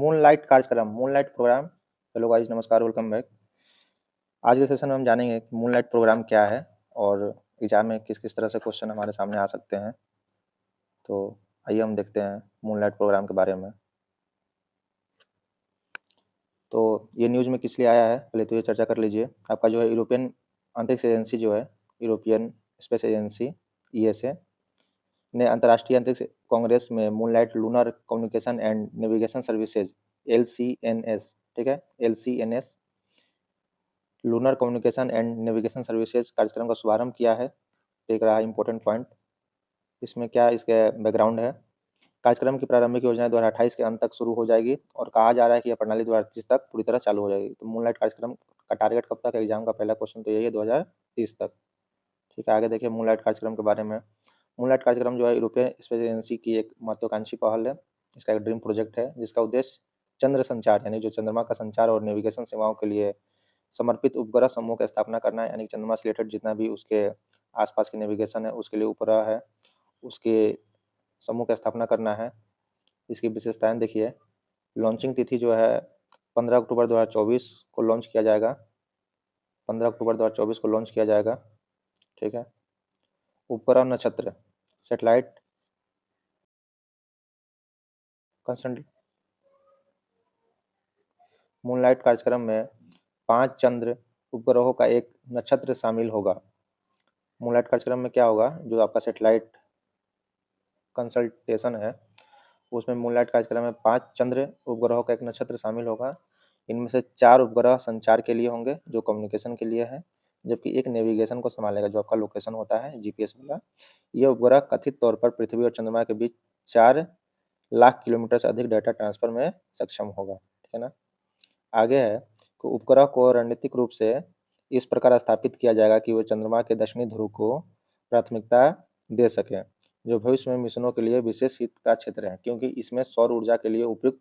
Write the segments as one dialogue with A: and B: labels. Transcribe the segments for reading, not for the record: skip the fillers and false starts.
A: Moonlight कार्यक्रम, moonlight programme. Hello guys, नमस्कार, welcome back. आज के सेशन में हम जानेंगे कि मूनलाइट प्रोग्राम क्या है और एग्जाम में किस किस तरह से क्वेश्चन हमारे सामने आ सकते हैं। तो आइए हम देखते हैं मूनलाइट प्रोग्राम के बारे में। तो ये न्यूज़ में किस लिए आया है, पहले तो ये चर्चा कर लीजिए। आपका जो है यूरोपियन अंतरिक्ष एजेंसी जो है, यूरोपियन स्पेस एजेंसी ESA ने अंतर्राष्ट्रीय अंतरिक्ष कांग्रेस में moonlight lunar communication and navigation services LCNS, ठीक है, LCNS lunar communication and navigation services कार्यक्रम का शुभारंभ किया है। देख रहा है इंपॉर्टेंट पॉइंट, इसमें क्या इसके बैकग्राउंड है। कार्यक्रम की प्रारंभिक योजना 2028 के अंत तक शुरू हो जाएगी और कहा जा रहा है कि यह प्रणाली 2030 तक पूरी तरह चालू हो जाएगी। तो मूनलाइट कार्यक्रम का टारगेट कब तक है? एग्जाम का पहला क्वेश्चन तो यही है, 2030 तक। ठीक है, आगे देखिए मूनलाइट कार्यक्रम के बारे में। मूनलाइट कार्यक्रम जो है यूरोपीय स्पेस एजेंसी की एक महत्वाकांक्षी पहल है। इसका एक ड्रीम प्रोजेक्ट है जिसका उद्देश्य चंद्र संचार यानी जो चंद्रमा का संचार और नेविगेशन सेवाओं के लिए समर्पित उपग्रह समूह की स्थापना करना है। यानी चंद्रमा से रिलेटेड जितना भी उसके आसपास की नेविगेशन है उसके लिए उपग्रह है, उसके समूह की स्थापना करना है। इसकी विशेषताएं देखिए। लॉन्चिंग तिथि जो है 15 अक्टूबर 2024 को लॉन्च किया जाएगा। 15 अक्टूबर 2024 को लॉन्च किया जाएगा। ठीक है। उपग्रह नक्षत्र सेटेलाइट कंसल्ट मूनलाइट कार्यक्रम में 5 चंद्र उपग्रहों का एक नक्षत्र शामिल होगा। मूनलाइट कार्यक्रम में क्या होगा, जो आपका सेटेलाइट कंसल्टेशन है उसमें मूनलाइट कार्यक्रम में 5 चंद्र उपग्रहों का एक नक्षत्र शामिल होगा। इनमें से 4 उपग्रह संचार के लिए होंगे जो कम्युनिकेशन के लिए है, जबकि एक नेविगेशन को संभालेगा जो आपका लोकेशन होता है GPS वाला। यह उपग्रह कथित तौर पर पृथ्वी और चंद्रमा के बीच 4 लाख किलोमीटर से अधिक डाटा ट्रांसफर में सक्षम होगा। ठीक है ना। आगे है कि उपग्रह को रणनीतिक रूप से इस प्रकार स्थापित किया जाएगा कि वो चंद्रमा के दक्षिणी ध्रुव को प्राथमिकता दे सके, जो भविष्य में मिशनों के लिए विशेष हित का क्षेत्र है, क्योंकि इसमें सौर ऊर्जा के लिए उपयुक्त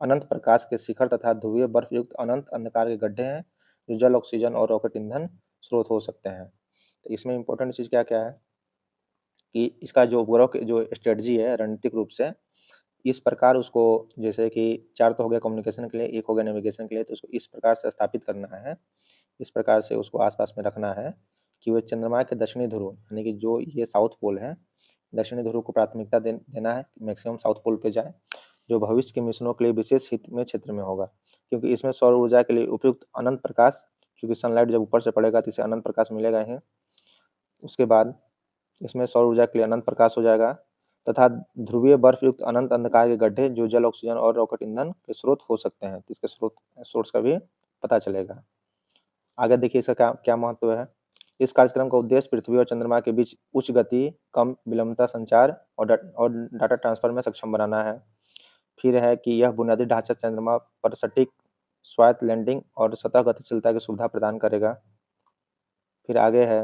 A: अनंत प्रकाश के शिखर तथा ध्रुवीय बर्फ युक्त अनंत अंधकार के गड्ढे हैं जो जल, ऑक्सीजन और रॉकेट ईंधन स्रोत हो सकते हैं। तो इसमें इंपॉर्टेंट चीज़ क्या क्या है कि इसका जो उपग्रह की जो स्ट्रेटजी है रणनीतिक रूप से इस प्रकार उसको, जैसे कि 4 तो हो गया कम्युनिकेशन के लिए, 1 हो गया नेविगेशन के लिए, तो उसको इस प्रकार से स्थापित करना है, इस प्रकार से उसको आसपास में रखना है कि वो चंद्रमा के दक्षिणी ध्रुव यानी कि जो ये साउथ पोल है, दक्षिणी ध्रुव को प्राथमिकता देना है, मैक्सिमम साउथ पोल पे जाए, जो भविष्य के मिशनों के लिए विशेष हित में क्षेत्र में होगा, क्योंकि इसमें सौर ऊर्जा के लिए उपयुक्त अनंत प्रकाश, क्योंकि सनलाइट जब ऊपर से पड़ेगा तो इसे अनंत प्रकाश मिलेगा ही। उसके बाद इसमें सौर ऊर्जा के लिए अनंत प्रकाश हो जाएगा तथा ध्रुवीय बर्फ युक्त अनंत अंधकार के गड्ढे जो जल, ऑक्सीजन और रॉकेट ईंधन के स्रोत हो सकते हैं, तो इसके सोर्स का भी पता चलेगा। आगे देखिए इसका क्या क्या महत्व है। इस कार्यक्रम का उद्देश्य पृथ्वी और चंद्रमा के बीच उच्च गति, कम विलंबता संचार और डाटा ट्रांसफर में सक्षम बनाना है। फिर है कि यह बुनियादी ढांचा चंद्रमा पर सटीक स्वायत्त लैंडिंग और सतह गतिशीलता की सुविधा प्रदान करेगा। फिर आगे है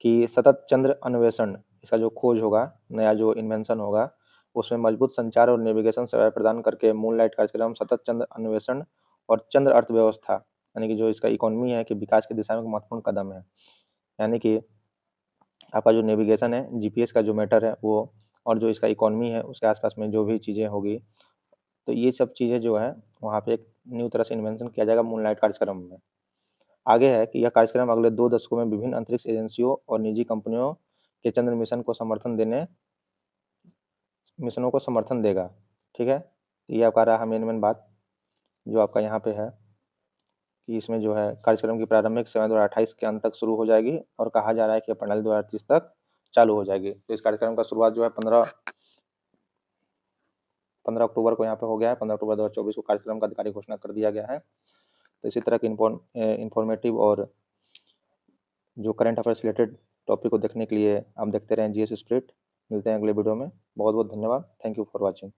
A: कि सतत चंद्र अन्वेषण, इसका जो खोज होगा, नया जो इन्वेंशन होगा, उसमें मजबूत संचार और नेविगेशन सेवाएं प्रदान करके मूनलाइट कार्यक्रम सतत चंद्र अन्वेषण और चंद्र अर्थव्यवस्था यानी कि जो इसका इकोनॉमी है कि विकास की दिशा में एक महत्वपूर्ण कदम है। यानी कि आपका जो नेविगेशन है, GPS का जो मैटर है वो, और जो इसका इकोनॉमी है उसके आसपास में जो भी चीज़ें होगी, तो ये सब चीज़ें जो है वहाँ पे एक न्यू तरह से इन्वेंशन किया जाएगा मूनलाइट कार्यक्रम में। आगे है कि यह कार्यक्रम अगले 2 दशकों में विभिन्न अंतरिक्ष एजेंसियों और निजी कंपनियों के चंद्र मिशनों को समर्थन देगा। ठीक है, ये आपका रहा मेन बात जो आपका यहाँ पे है कि इसमें जो है कार्यक्रम की प्रारंभिक सेवा 2028 के अंत तक शुरू हो जाएगी और कहा जा रहा है कि प्रणाली 2030 तक चालू हो जाएगी। तो इस कार्यक्रम का शुरुआत जो है 15 अक्टूबर को यहाँ पे हो गया है। 15 अक्टूबर 2024 को कार्यक्रम का अधिकारिक घोषणा कर दिया गया है। तो इसी तरह की इंफॉर्मेटिव और जो करंट अफेयर्स रिलेटेड टॉपिक को देखने के लिए आप देखते रहें GS स्प्रिट। मिलते हैं अगले वीडियो में। बहुत बहुत धन्यवाद। Thank you for watching.